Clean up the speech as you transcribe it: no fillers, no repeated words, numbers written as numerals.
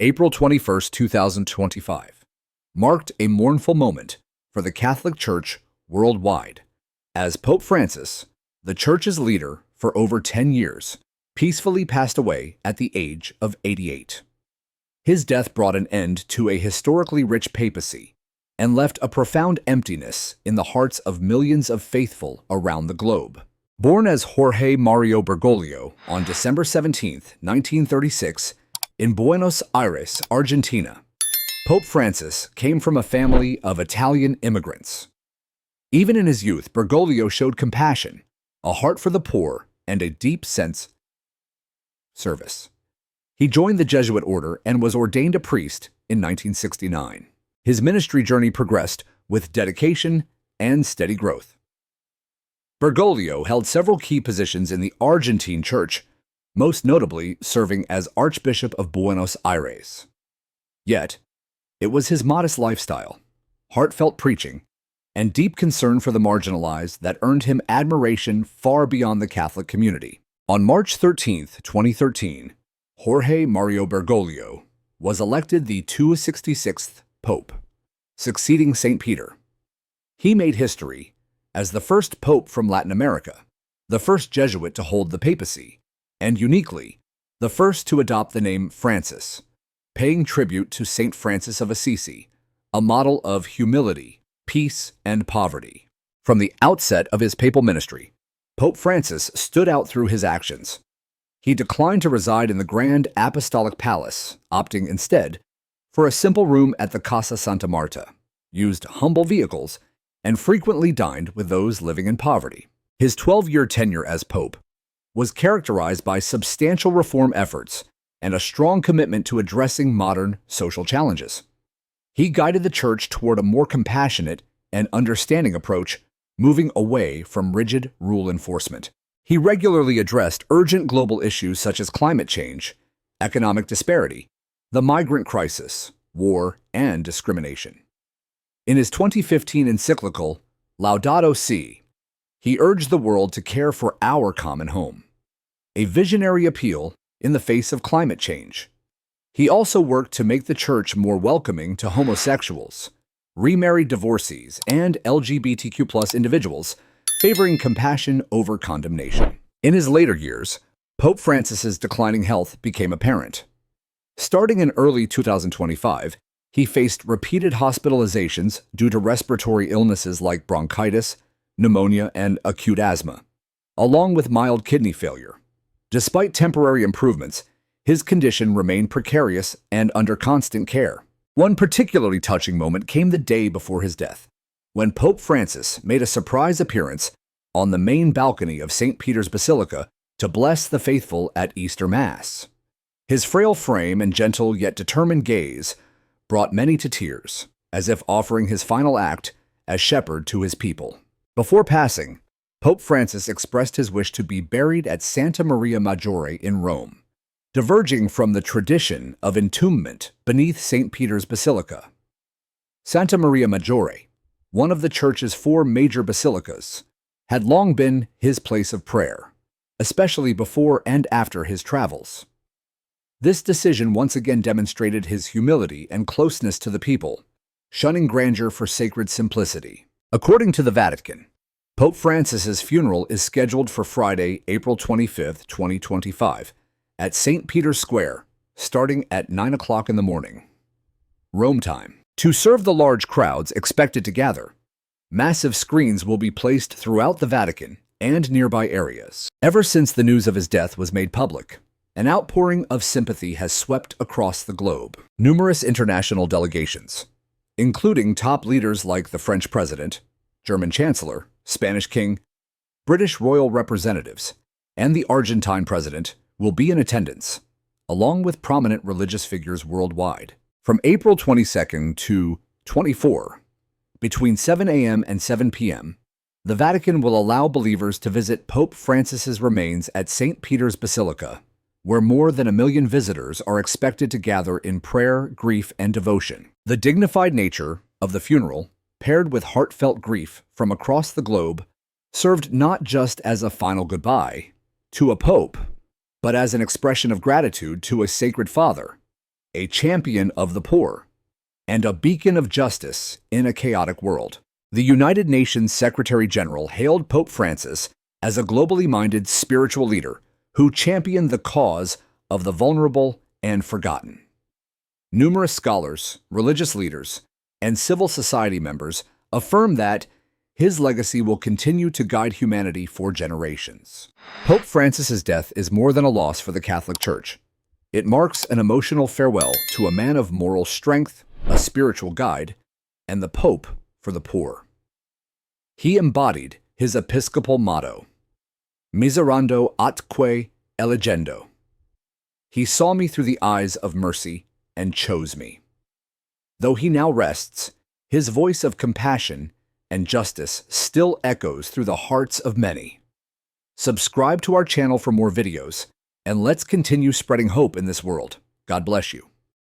April 21st, 2025, marked a mournful moment for the Catholic Church worldwide, as Pope Francis, the Church's leader for over 10 years, peacefully passed away at the age of 88. His death brought an end to a historically rich papacy and left a profound emptiness in the hearts of millions of faithful around the globe. Born as Jorge Mario Bergoglio on December 17, 1936, in Buenos Aires, Argentina, Pope Francis came from a family of Italian immigrants. Even in his youth, Bergoglio showed compassion, a heart for the poor, and a deep sense of service. He joined the Jesuit order and was ordained a priest in 1969. His ministry journey progressed with dedication and steady growth. Bergoglio held several key positions in the Argentine Church, most notably serving as Archbishop of Buenos Aires. Yet, it was his modest lifestyle, heartfelt preaching, and deep concern for the marginalized that earned him admiration far beyond the Catholic community. On March 13, 2013, Jorge Mario Bergoglio was elected the 266th Pope, succeeding St. Peter. He made history as the first Pope from Latin America, the first Jesuit to hold the papacy, and uniquely, the first to adopt the name Francis, paying tribute to St. Francis of Assisi, a model of humility, peace, and poverty. From the outset of his papal ministry, Pope Francis stood out through his actions. He declined to reside in the Grand Apostolic Palace, opting instead for a simple room at the Casa Santa Marta, used humble vehicles, and frequently dined with those living in poverty. His 12-year tenure as Pope was characterized by substantial reform efforts and a strong commitment to addressing modern social challenges. He guided the Church toward a more compassionate and understanding approach, moving away from rigid rule enforcement. He regularly addressed urgent global issues such as climate change, economic disparity, the migrant crisis, war, and discrimination. In his 2015 encyclical, Laudato Si', he urged the world to care for our common home, a visionary appeal in the face of climate change. He also worked to make the Church more welcoming to homosexuals, remarried divorcees, and LGBTQ+ individuals, favoring compassion over condemnation. In his later years, Pope Francis's declining health became apparent. Starting in early 2025, he faced repeated hospitalizations due to respiratory illnesses like bronchitis, pneumonia, and acute asthma, along with mild kidney failure. Despite temporary improvements, his condition remained precarious and under constant care. One particularly touching moment came the day before his death, when Pope Francis made a surprise appearance on the main balcony of St. Peter's Basilica to bless the faithful at Easter Mass. His frail frame and gentle yet determined gaze brought many to tears, as if offering his final act as shepherd to his people. Before passing, Pope Francis expressed his wish to be buried at Santa Maria Maggiore in Rome, diverging from the tradition of entombment beneath St. Peter's Basilica. Santa Maria Maggiore, one of the Church's 4 major basilicas, had long been his place of prayer, especially before and after his travels. This decision once again demonstrated his humility and closeness to the people, shunning grandeur for sacred simplicity. According to the Vatican, Pope Francis's funeral is scheduled for Friday, April 25, 2025, at St. Peter's Square, starting at 9 o'clock in the morning, Rome time. To serve the large crowds expected to gather, massive screens will be placed throughout the Vatican and nearby areas. Ever since the news of his death was made public, an outpouring of sympathy has swept across the globe. Numerous international delegations, including top leaders like the French President, German Chancellor, Spanish King, British royal representatives, and the Argentine President, will be in attendance, along with prominent religious figures worldwide. From April 22nd to 24, between 7 a.m. and 7 p.m., the Vatican will allow believers to visit Pope Francis's remains at St. Peter's Basilica, where more than 1 million visitors are expected to gather in prayer, grief, and devotion. The dignified nature of the funeral, paired with heartfelt grief from across the globe, served not just as a final goodbye to a pope, but as an expression of gratitude to a Sacred Father, a champion of the poor, and a beacon of justice in a chaotic world. The United Nations Secretary General hailed Pope Francis as a globally minded spiritual leader who championed the cause of the vulnerable and forgotten. Numerous scholars, religious leaders, and civil society members affirm that his legacy will continue to guide humanity for generations. Pope Francis's death is more than a loss for the Catholic Church. It marks an emotional farewell to a man of moral strength, a spiritual guide, and the Pope for the poor. He embodied his episcopal motto, Miserando atque elegendo. He saw me through the eyes of mercy and chose me. Though he now rests, his voice of compassion and justice still echoes through the hearts of many. Subscribe to our channel for more videos, and let's continue spreading hope in this world. God bless you.